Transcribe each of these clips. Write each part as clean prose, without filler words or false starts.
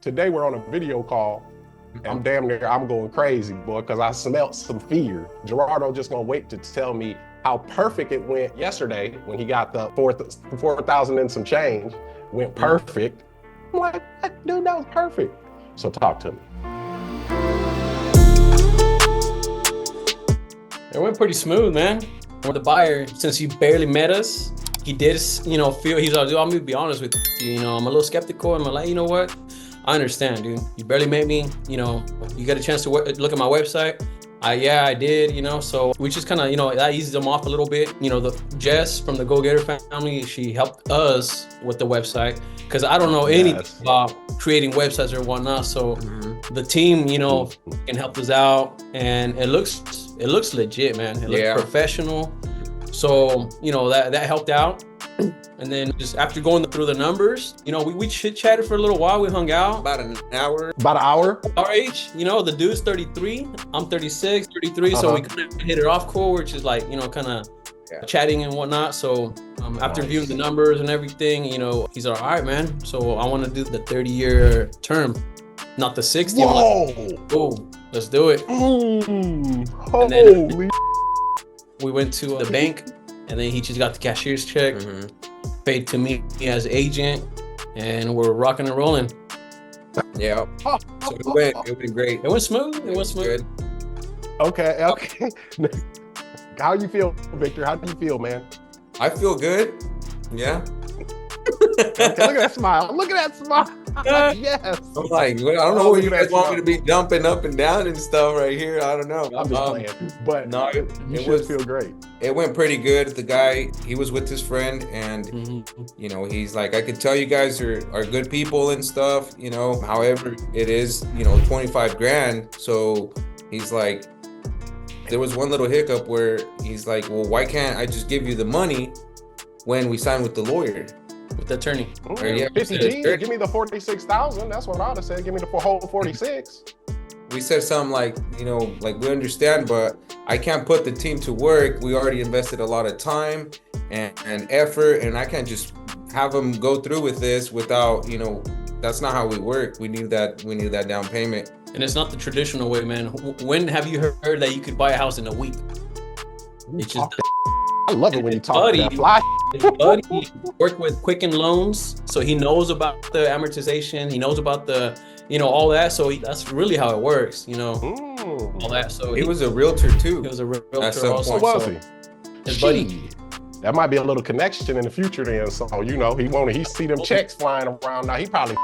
Today we're on a video call. I'm going crazy, boy, because I smelt some fear. Gerardo just gonna wait to tell me how perfect it went yesterday when he got the 4,000 and some change. Went perfect. I'm like, what? Dude, that was perfect. So talk to me. It went pretty smooth, man. With the buyer, since he barely met us, he did, feel, he's like, dude, I'm gonna be honest with you, I'm a little skeptical. I'm like, you know what? I understand, dude. You barely met me, you got a chance to look at my website. I did, so we just kind of, that eased them off a little bit. The Jess from the GoGetter Family, she helped us with the website because I don't know anything about creating websites or whatnot. So the team, can help us out, and it looks legit, man. It looks professional. So, that helped out. And then just after going through the numbers, we chit-chatted for a little while. We hung out. About an hour. Our age, the dude's 33, I'm 36, 33. So we kind of hit it off cool, which is like, kind of chatting and whatnot. So after viewing the numbers and everything, he's like, all right, man. So I want to do the 30-year term, not the 60. Whoa. Like, oh, let's do it. Holy. And then we went to the bank, and then he just got the cashier's check, paid to me as agent, and we're rocking and rolling. Yeah. So it went great. It went smooth. Good. Okay. How you feel, Victor? How do you feel, man? I feel good. Yeah. Okay, look at that smile. Yes. I'm like, I don't know where you guys want me to be jumping up and down and stuff right here. I don't know. I'm just playing. But no, it should feel great. It went pretty good. The guy, he was with his friend, and he's like, I could tell you guys are good people and stuff, however it is, 25 grand. So he's like, there was one little hiccup where he's like, well, why can't I just give you the money when we sign with the lawyer? With the attorney. 50 G, give me the 46,000. That's what I would have said. Give me the whole 46. We said something like, like we understand, but I can't put the team to work. We already invested a lot of time and effort, and I can't just have them go through with this without, that's not how we work. We need that down payment. And it's not the traditional way, man. When have you heard that you could buy a house in a week? It's just I love it when you talk about that fly. His buddy worked with Quicken Loans, so he knows about the amortization. He knows about the, all that. So that's really how it works, all that. So he was a realtor too. He was a realtor at some also. point. Was he? His buddy. That might be a little connection in the future then. So, he see them checks flying around now. He probably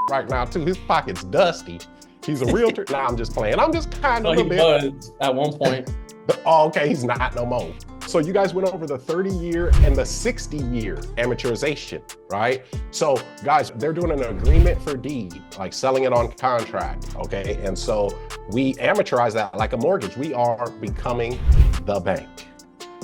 right now too. His pocket's dusty. He's a realtor. Nah, I'm just playing. I'm just kind of he was at one point. Oh, okay, he's not no more. So you guys went over the 30-year and the 60-year amortization, right? So guys, they're doing an agreement for deed, like selling it on contract, okay? And so we amortize that like a mortgage. We are becoming the bank.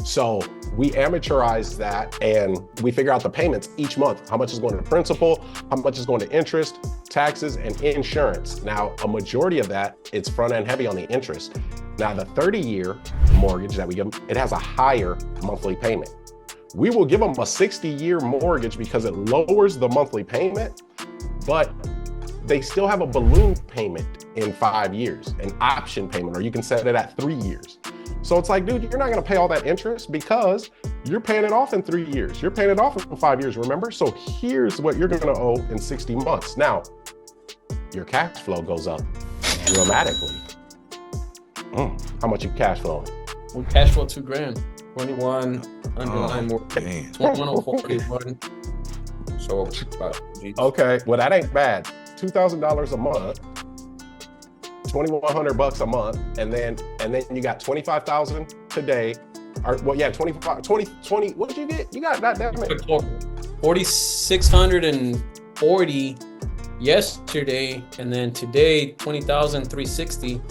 So we amortize that, and we figure out the payments each month. How much is going to principal, how much is going to interest, taxes, and insurance. Now, a majority of that, it's front end heavy on the interest. Now, the 30-year mortgage that we give them, it has a higher monthly payment. We will give them a 60-year mortgage because it lowers the monthly payment, but they still have a balloon payment in 5 years, an option payment, or you can set it at 3 years. So it's like, dude, you're not gonna pay all that interest because you're paying it off in 3 years. You're paying it off in 5 years, remember? So here's what you're gonna owe in 60 months. Now, your cash flow goes up dramatically. How much you cash flowing? We cash flow $2,000. 21 underlying more. 2141. So okay, well that ain't bad. $2,000 a month, $2,100 a month, and then you got 25,000 today. Or 20. What did you get? You got that damn it. 4,640 yesterday, and then today 20,360.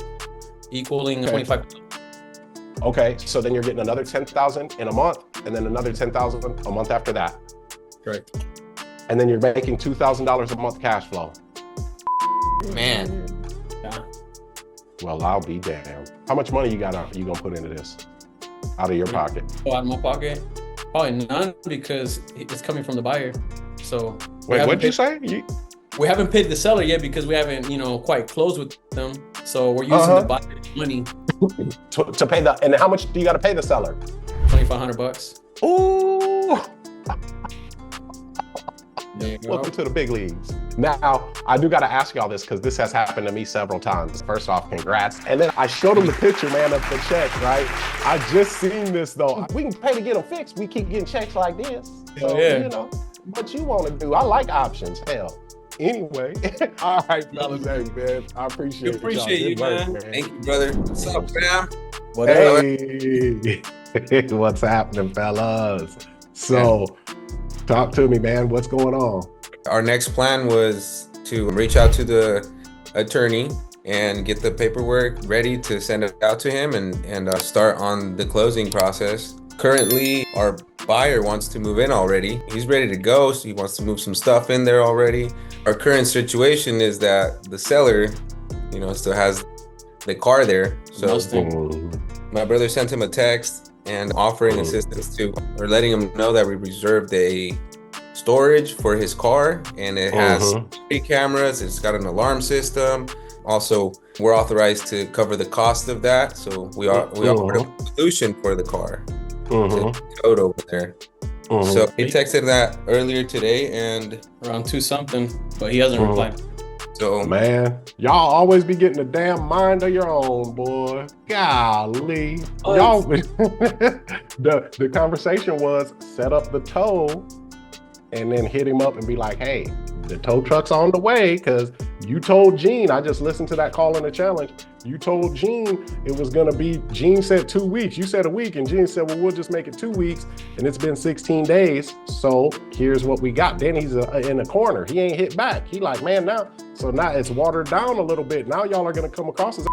Equaling 25,000. Okay, so then you're getting another 10,000 in a month, and then another 10,000 a month after that. Correct. And then you're making $2,000 a month cash flow. Man. Yeah. Well, I'll be damned. How much money you gonna put into this out of your pocket? Out of my pocket? Probably none, because it's coming from the buyer. So wait, what'd you say? We haven't paid the seller yet because we haven't, quite closed with them. So we're using the buyer's money. to pay the, and how much do you got to pay the seller? $2,500. Ooh. There you go. Welcome to the big leagues. Now, I do got to ask y'all this because this has happened to me several times. First off, congrats. And then I showed him the picture, man, of the check, right? I just seen this though. We can pay to get them fixed. We keep getting checks like this. So, what you want to do. I like options, hell. Anyway, all right, fellas, hey, man. I appreciate you, man. Thank you, brother. What's up, fam? Hey, what's happening, fellas? So, talk to me, man. What's going on? Our next plan was to reach out to the attorney and get the paperwork ready to send it out to him and start on the closing process. Currently, our buyer wants to move in already. He's ready to go, so he wants to move some stuff in there already. Our current situation is that the seller, still has the car there. So my brother sent him a text and offering assistance or letting him know that we reserved a storage for his car, and it has 3 cameras. It's got an alarm system. Also, we're authorized to cover the cost of that. So we offered a solution for the car. Code over there. So he texted that earlier today and around 2 something, but he hasn't replied. So man, y'all always be getting the damn mind of your own, boy. Golly. Y'all the conversation was set up the tow and then hit him up and be like, hey, the tow truck's on the way, because you told Gene, I just listened to that call in the challenge. You told Gene it was gonna be, Gene said 2 weeks. You said a week, and Gene said, well, we'll just make it 2 weeks, and it's been 16 days. So here's what we got. Then he's in the corner. He ain't hit back. He like, man, now it's watered down a little bit. Now y'all are gonna come across as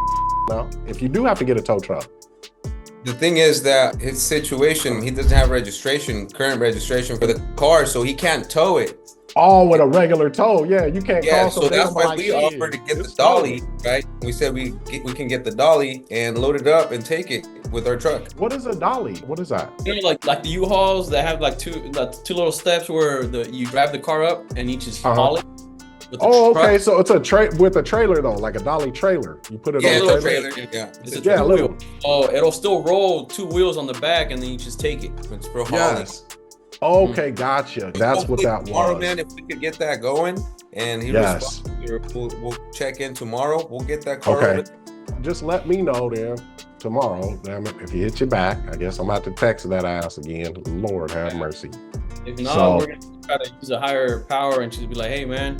now, if you do have to get a tow truck. the thing is that his situation, he doesn't have current registration for the car, so he can't tow it. Oh, with a regular tow, yeah, you can't call. So that's why we offered to get the dolly, right? We said we can get the dolly and load it up and take it with our truck. What is a dolly? What is that? Like the U-Hauls that have like two little steps where you drive the car up and you just haul it. Okay, so it's a with a trailer though, like a dolly trailer. You put it on a trailer. Yeah, little. Oh, it'll still roll 2 wheels on the back, and then you just take it. It's for hauling. Okay, gotcha. That's what that was. Tomorrow, man, if we could get that going, and he responds, we'll check in tomorrow. We'll get that car. Okay. Just let me know then tomorrow. Damn it, if he hits you back, I guess I'm about to text that ass again. Lord have mercy. If not, we're gonna try to use a higher power and just be like, hey, man,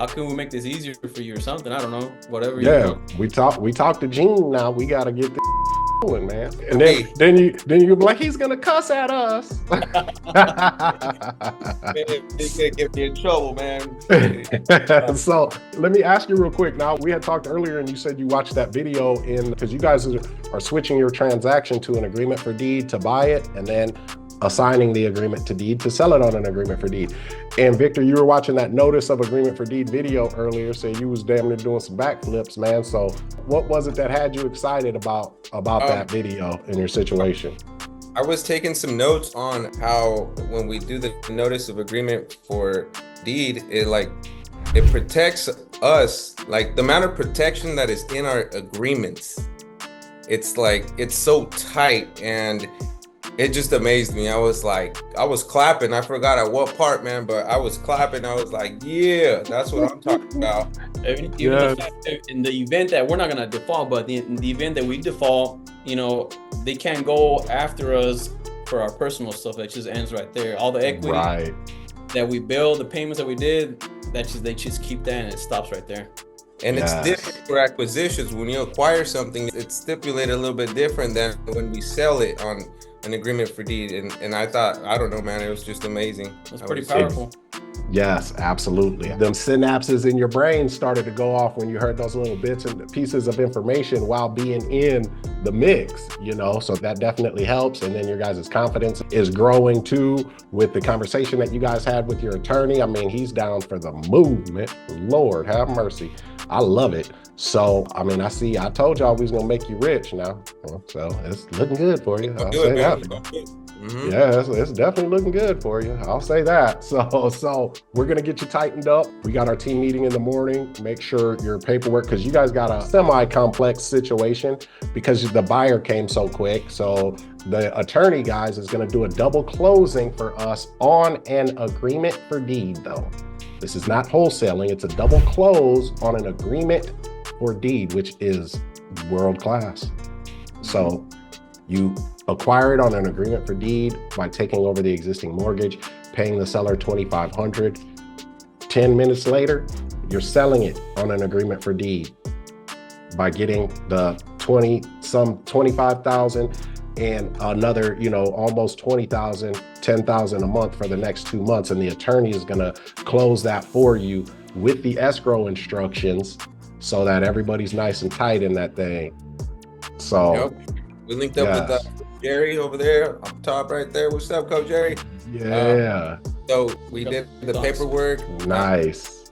how can we make this easier for you or something? I don't know. Whatever. Yeah, we talked to Gene now. We got to get this going, man. And then you be like, he's gonna cuss at us. He's gonna get me in trouble, man. So let me ask you real quick. Now, we had talked earlier, and you said you watched that video because you guys are switching your transaction to an agreement for deed to buy it, and then assigning the agreement to deed to sell it on an agreement for deed. And Victor, you were watching that notice of agreement for deed video earlier, so you was damn near doing some backflips, man. So what was it that had you excited about that video in your situation? I was taking some notes on how when we do the notice of agreement for deed, it protects us, like the amount of protection that is in our agreements. It's so tight, and it just amazed me. I was clapping. I forgot at what part, man, but I was clapping. I was like, yeah, that's what I'm talking about. In the event that we're not going to default, but in the event that we default, they can't go after us for our personal stuff. That just ends right there. All the equity that we build, the payments that we did, they just keep that, and it stops right there. And it's different for acquisitions. When you acquire something, it's stipulated a little bit different than when we sell it on an agreement for deed. And I thought, I don't know, man, it was just amazing. It's pretty powerful. Yes, absolutely. Them synapses in your brain started to go off when you heard those little bits and pieces of information while being in the mix, so that definitely helps. And then your guys' confidence is growing too with the conversation that you guys had with your attorney. I mean, he's down for the movement. Lord have mercy. I love it. So, I mean, I told y'all we was gonna make you rich now. So it's looking good for you. I'll say that. Mm-hmm. Yeah, it's definitely looking good for you. I'll say that. So we're gonna get you tightened up. We got our team meeting in the morning. Make sure your paperwork, because you guys got a semi-complex situation because the buyer came so quick. So the attorney, guys, is gonna do a double closing for us on an agreement for deed, though. This is not wholesaling. It's a double close on an agreement for deed, which is world class. So you acquire it on an agreement for deed by taking over the existing mortgage, paying the seller $2,500. 10 minutes later, you're selling it on an agreement for deed by getting the 25,000 and another, almost 20,000, 10,000 a month for the next 2 months. And the attorney is gonna close that for you with the escrow instructions so that everybody's nice and tight in that thing. So yep. We linked up with Jerry over there up top right there. What's up, Coach Jerry? Yeah. So we did the paperwork. Nice.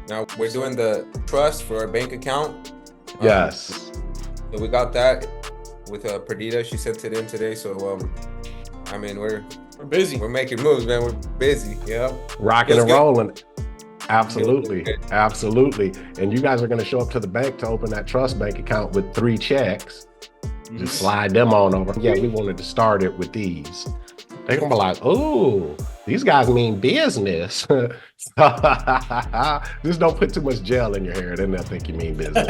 Now we're doing the trust for our bank account. Yes. So we got that with Perdita. She sent it in today. So I mean, we're busy. We're making moves, man. We're busy. Yeah. Rocking and rolling. Absolutely. Absolutely. And you guys are going to show up to the bank to open that trust bank account with 3 checks. Just slide them on over. Yeah, we wanted to start it with these. They're gonna be like, oh, these guys mean business. Just don't put too much gel in your hair, then they'll think you mean business.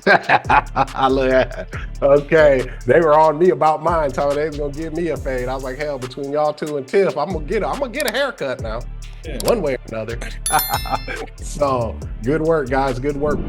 I love that. Okay, they were on me about mine, telling they was gonna give me a fade. I was like, hell, between y'all two and Tiff, I'm gonna get a haircut now. Yeah. One way or another. So good work, guys. Good work.